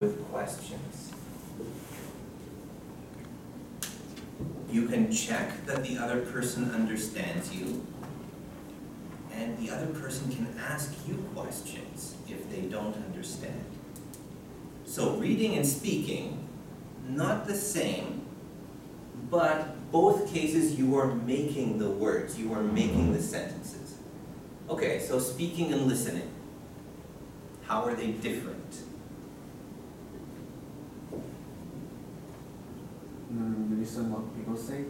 with questions. You can check that the other person understands you, and the other person can ask you questions if they don't understand. So reading and speaking, not the same, but both cases you are making the words, you are making the sentences. Okay, so speaking and listening, how are they different? You listen what people say.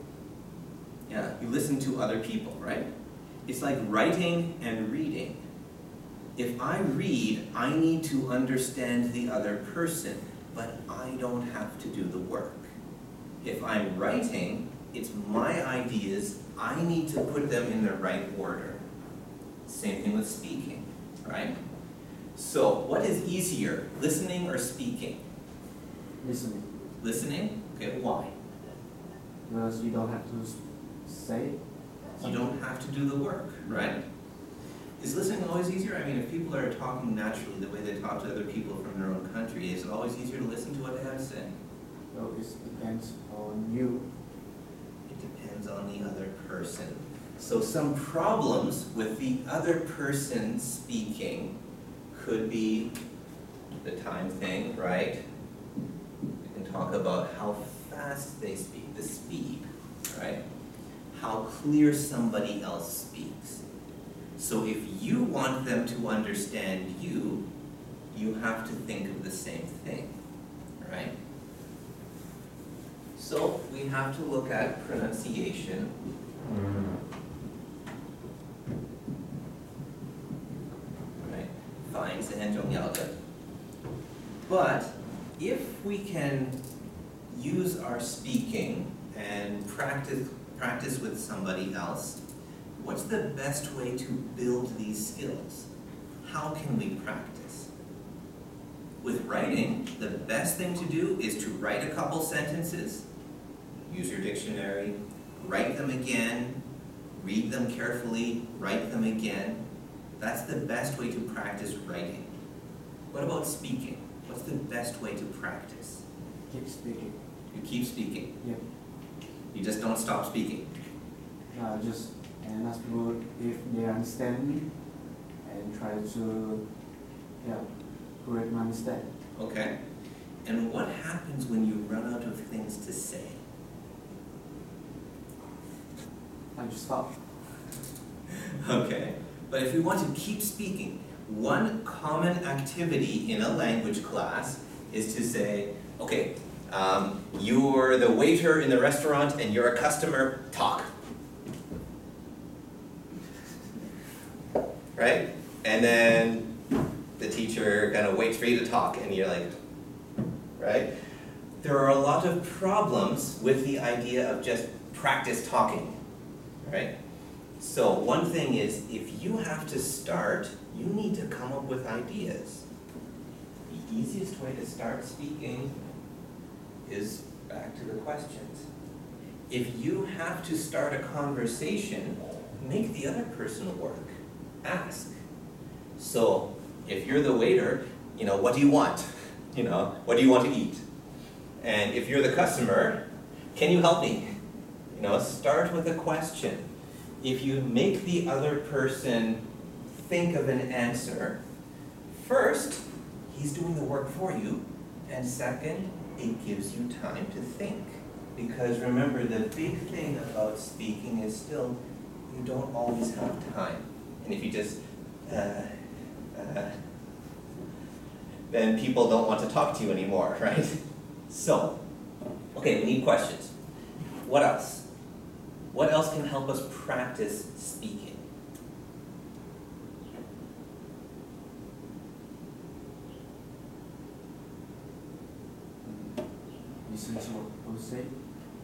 Yeah, you listen to other people, right? It's like writing and reading. If I read, I need to understand the other person, but I don't have to do the work. If I'm writing, it's my ideas, I need to put them in the right order. Same thing with speaking, right? So, what is easier, listening or speaking? Listening. Listening? Okay, why? Because you don't have to say something. You don't have to do the work, right? Is listening always easier? I mean, if people are talking naturally the way they talk to other people from their own country, is it always easier to listen to what they have to say? Well, it depends on you. It depends on the other person. So some problems with the other person speaking could be the time thing, right? We can talk about how fast they speak, the speed, right? How clear somebody else speaks. So if you want them to understand you, you have to think of the same thing, right? So we have to look at pronunciation. Right? 发音是很重要的. But if we can use our speaking and practice with somebody else, what's the best way to build these skills? How can we practice? With writing, the best thing to do is to write a couple sentences, use your dictionary, write them again, read them carefully, write them again. That's the best way to practice writing. What about speaking? What's the best way to practice? Keep speaking. You keep speaking. Yeah. You just don't stop speaking. Just and ask people if they understand me and try to correct my mistake. Okay. And what happens when you run out of things to say? I just stop. Okay. But if we want to keep speaking, one common activity in a language class is to say, okay, you're the waiter in the restaurant and you're a customer, talk. Right? And then the teacher kind of waits for you to talk and you're like, right? There are a lot of problems with the idea of just practice talking, right? So one thing is, if you have to start, you need to come up with ideas. The easiest way to start speaking is back to the questions. If you have to start a conversation, make the other person work. Ask. So if you're the waiter, what do you want? What do you want to eat? And if you're the customer, can you help me? Start with a question. If you make the other person think of an answer, first, he's doing the work for you, and second, it gives you time to think. Because remember, the big thing about speaking is still, you don't always have time. And if you just, then people don't want to talk to you anymore, right? So, okay, we need questions. What else? What else can help us practice speaking? Listen to what people say.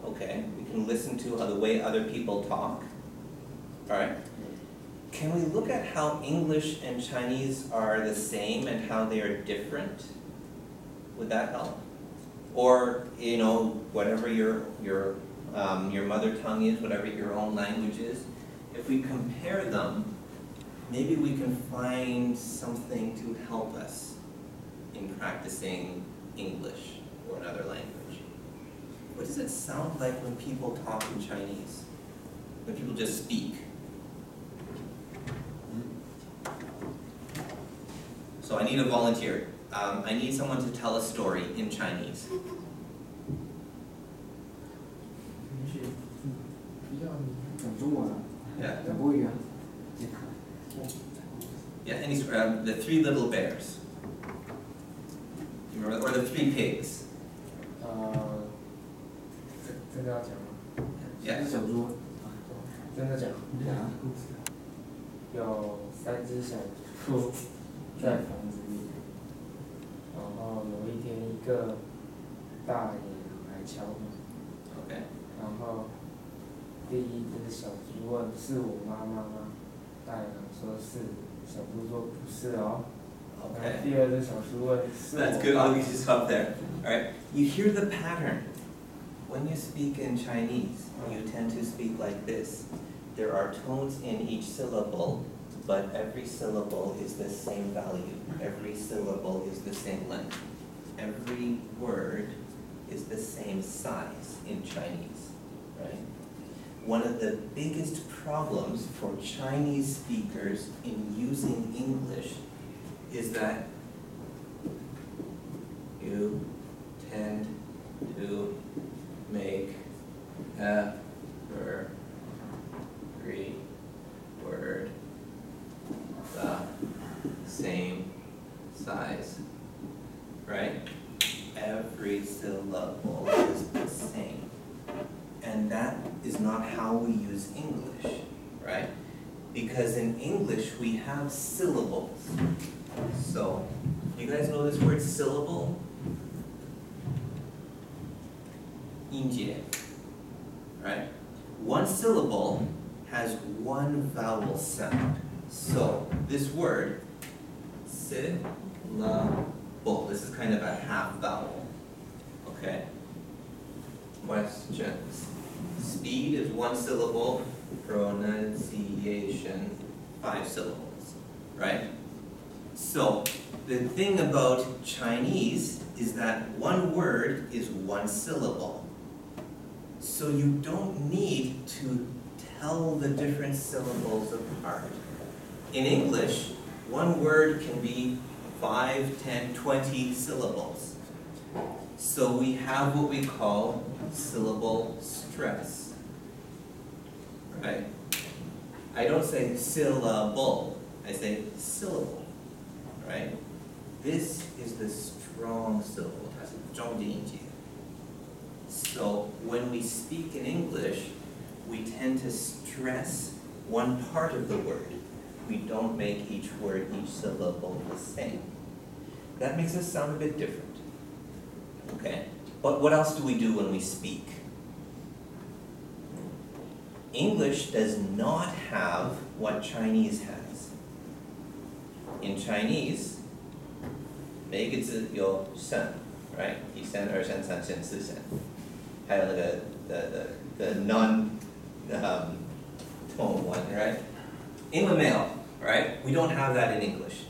Okay, we can listen to the way other people talk. All right. Can we look at how English and Chinese are the same and how they are different? Would that help? Or, whatever your mother tongue is, whatever your own language is, if we compare them, maybe we can find something to help us in practicing English or another language? What does it sound like when people talk in Chinese? When people just speak? So I need a volunteer. I need someone to tell a story in Chinese. Yeah. Yeah, any, the three little bears. You remember, or the three pigs. 真的要讲吗？ Yeah. 真的讲。有3只小猪在房子里，然后有一天一个大爷来敲门， Okay. 然后第一只小猪问是我妈妈吗？大爷说是，小猪说不是哦。Okay. 第二只小猪问是我 That's good. I'll get you stop there. All right. You hear the pattern. When you speak in Chinese, you tend to speak like this. There are tones in each syllable, but every syllable is the same value. Every syllable is the same length. Every word is the same size in Chinese, right? One of the biggest problems for Chinese speakers in using English is that you tend to make every word the same size, right? Every syllable is the same. And that is not how we use English, right? Because in English we have syllables. So, you guys know this word syllable? 音节, right? One syllable has one vowel sound. So, this word, syllable, this is kind of a half vowel, okay? Questions. Speed is one syllable, pronunciation, 5 syllables, right? So, the thing about Chinese is that one word is one syllable. So you don't need to tell the different syllables apart. In English, one word can be 5, 10, 20 syllables. So we have what we call syllable stress, right? I don't say syllable, I say syllable, right? This is the strong syllable, 它是重的音节. So when we speak in English, we tend to stress one part of the word. We don't make each word, each syllable the same. That makes us sound a bit different. Okay? But what else do we do when we speak? English does not have what Chinese has. In Chinese, 每一个字有声, right? 1声、2声、3声、4声，还有那个 the non tone one, right? In the male, right? We don't have that in English.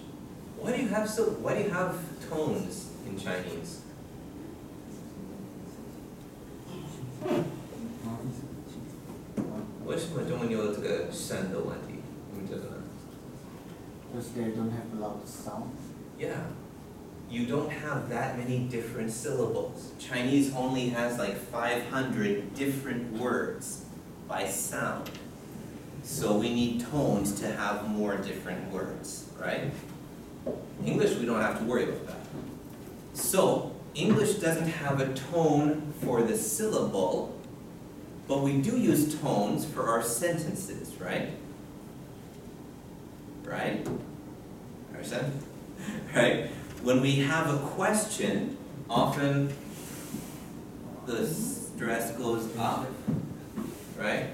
Why do you have tones in Chinese? Why 为什么中文有这个声的问题？你们觉得呢？ Because they don't have a lot of sound. Yeah. You don't have that many different syllables. Chinese only has like 500 different words by sound. So we need tones to have more different words, right? English, we don't have to worry about that. So, English doesn't have a tone for the syllable, but we do use tones for our sentences, right? Right? Understand? Right? When we have a question, often the stress goes up, right?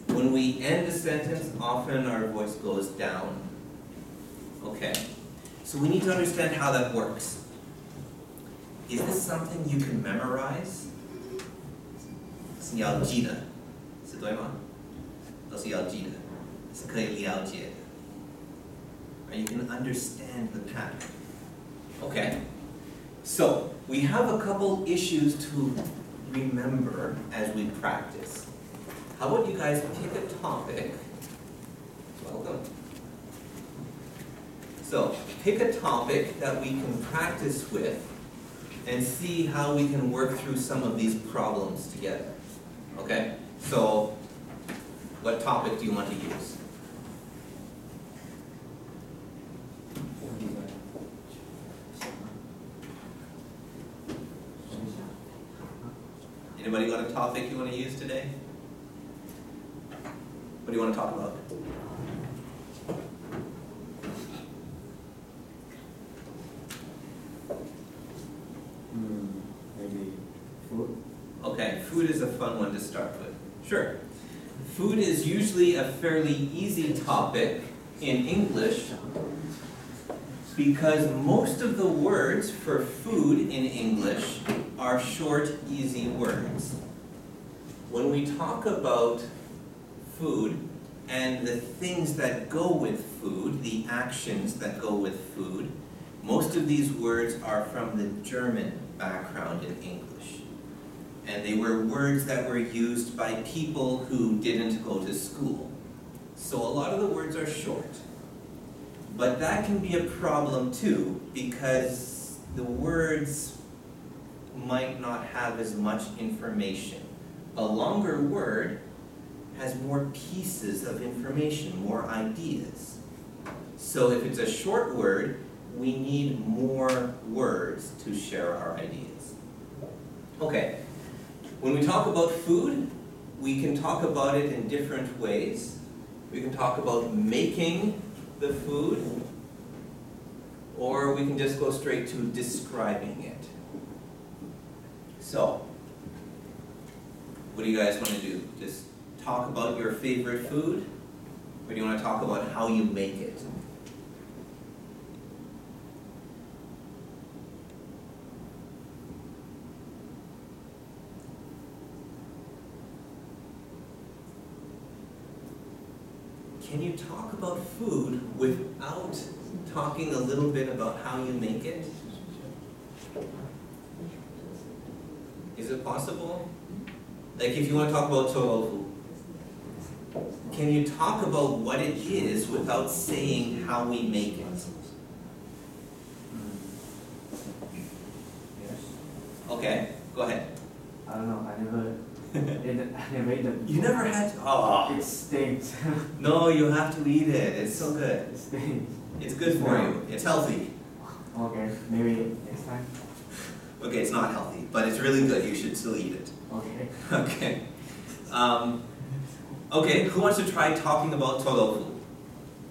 When we end a sentence, often our voice goes down. Okay, so we need to understand how that works. Is this something you can memorize? 是要记的，是对吗？都是要记的，是可以了解的。Or you can understand the pattern. Okay, so we have a couple issues to remember as we practice. How about you guys pick a topic? Welcome. So, pick a topic that we can practice with and see how we can work through some of these problems together. Okay? So, what topic do you want to use? Anybody got a topic you want to use today? What do you want to talk about? Maybe food. Okay, food is a fun one to start with. Sure. Food is usually a fairly easy topic in English because most of the words for food in English are short, easy words. When we talk about food and the things that go with food, the actions that go with food, most of these words are from the German background in English. And they were words that were used by people who didn't go to school. So a lot of the words are short. But that can be a problem too, because the words might not have as much information. A longer word has more pieces of information, more ideas. So if it's a short word, we need more words to share our ideas. Okay, when we talk about food, we can talk about it in different ways. We can talk about making the food, or we can just go straight to describing it. So, what do you guys want to do? Just talk about your favorite food? Or do you want to talk about how you make it? Can you talk about food without talking a little bit about how you make it? Is it possible? Like if you want to talk about tofu, can you talk about what it is without saying how we make it? Okay, go ahead. I don't know. I never ate it. You never had, oh. It stinks. No, you have to eat it. It's so good. It stinks. It's good for you. It's healthy. Okay, maybe next time. Okay, it's not healthy, but it's really good. You should still eat it. Okay. Okay. Okay, who wants to try talking about tofu?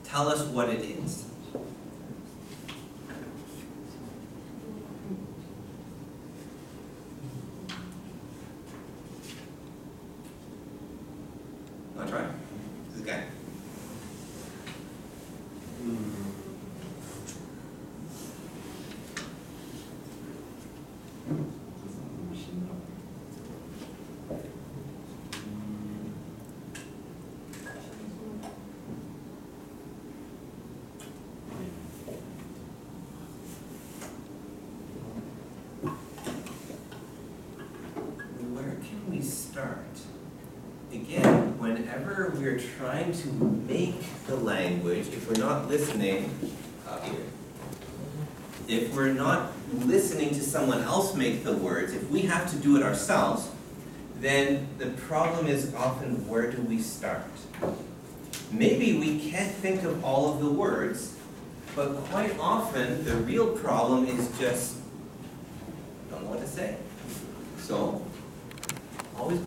Tell us what it is. Want to try? This guy. Where can we start? Again, whenever we're trying to make the language, if we're not listening, here. If we're not listening to someone else make the words, if we have to do it ourselves, then the problem is often where do we start? Maybe we can't think of all of the words, but quite often the real problem is just don't know what to say. So, always